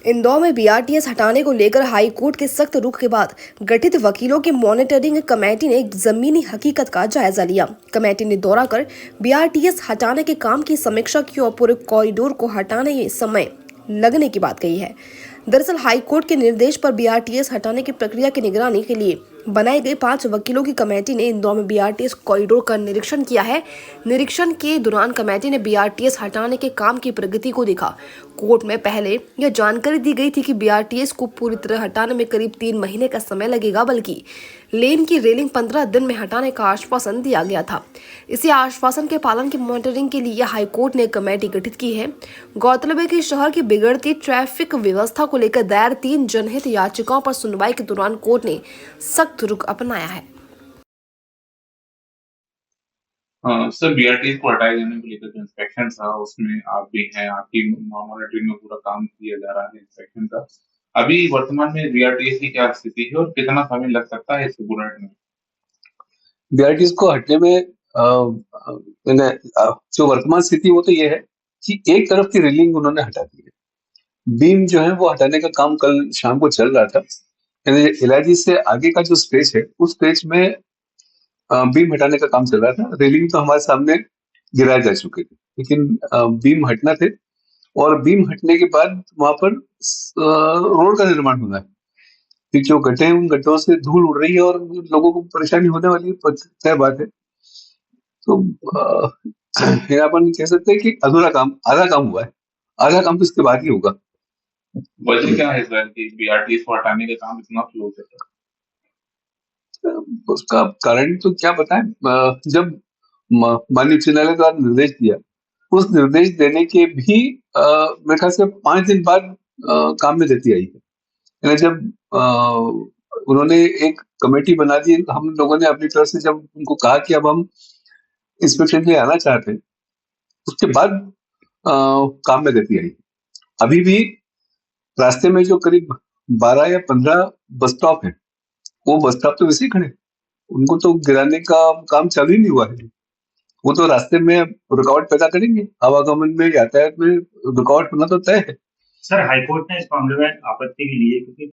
इंदौर में बीआरटीएस हटाने को लेकर हाई कोर्ट के सख्त रुख के बाद गठित वकीलों की मॉनिटरिंग कमेटी ने जमीनी हकीकत का जायजा लिया। कमेटी ने दौरा कर बीआरटीएस हटाने के काम की समीक्षा की और पूरे कॉरिडोर को हटाने में समय लगने की बात कही है। दरअसल हाई कोर्ट के निर्देश पर बीआरटीएस हटाने की प्रक्रिया की निगरानी के लिए बनाई गई 5 वकीलों की कमेटी ने इंदौर में बीआरटीएस कॉरिडोर का निरीक्षण किया है। निरीक्षण के दौरान कमेटी ने बीआरटीएस हटाने के काम की प्रगति को देखा। कोर्ट में पहले यह जानकारी दी गई थी कि बीआरटीएस को पूरी तरह हटाने में करीब 3 महीने का समय लगेगा, बल्कि लेन की रेलिंग 15 दिन में हटाने का आश्वासन दिया गया था। इसी आश्वासन के पालन की मॉनिटरिंग के लिए हाईकोर्ट ने कमेटी गठित की है। गौरतलब है कि शहर की बिगड़ती ट्रैफिक व्यवस्था को लेकर दायर 3 जनहित याचिकाओं पर सुनवाई के दौरान कोर्ट ने सख्त रुख अपनाया है। सर, बीआरटीएस को हटाए जाने को लेकर जो इंस्पेक्शन था उसमें आप भी हैं, आपकी मॉनिटरिंग में पूरा काम किया जा रहा है इंस्पेक्शन का। अभी वर्तमान में बीआरटीएस की क्या स्थिति है और कितना समय लग सकता है इसको पूरा हटने में? बीआरटीएस को हटने में जो वर्तमान स्थिति वो तो ये है कि एक तरफ की रेलिंग उन्होंने हटा दी है। बीम जो है वो हटाने का काम कल शाम को चल रहा था। एलआईजी से आगे का जो स्पेस है उस स्पेस में बीम हटाने का काम चल रहा था। रेलिंग तो हमारे सामने गिराए जा चुके थे, लेकिन बीम हटना थे और बीम हटने के बाद वहां पर रोड का निर्माण होना है। कि जो गड्ढे हैं उन गड्ढों से धूल उड़ रही है और लोगों को परेशानी होने वाली है, तय बात है। तो फिर अपन कह सकते हैं कि अधूरा काम, आधा काम हुआ है, आधा काम तो इसके बाद ही होगा। वजह क्या है सर कि बीआरटीएस को हटाने का काम इतना स्लो चल रहा उसका कारण तो क्या बताएं। जब माननीय उच्च न्यायालय द्वारा निर्देश दिया, उस निर्देश देने के भी मेरे ख्याल से 5 दिन बाद काम में गति आई है। यानी जब उन्होंने एक कमेटी बना दी, हम लोगों ने अपनी तरफ से जब उनको कहा कि अब हम इंस्पेक्शन के लिए आना चाहते हैं, उसके बाद काम में गति आई। अभी भी रास्ते में जो करीब 12 या 15 बस स्टॉप है, वो बस स्टॉप तो वैसे ही खड़े, उनको तो गिराने का काम चालू ही नहीं हुआ है। वो तो रास्ते में रुकावट पैदा करेंगे, आवागमन में, यातायात में रुकावट होना तो तय है। सर, हाईकोर्ट ने इस मामले में आपत्ति भी ली है क्योंकि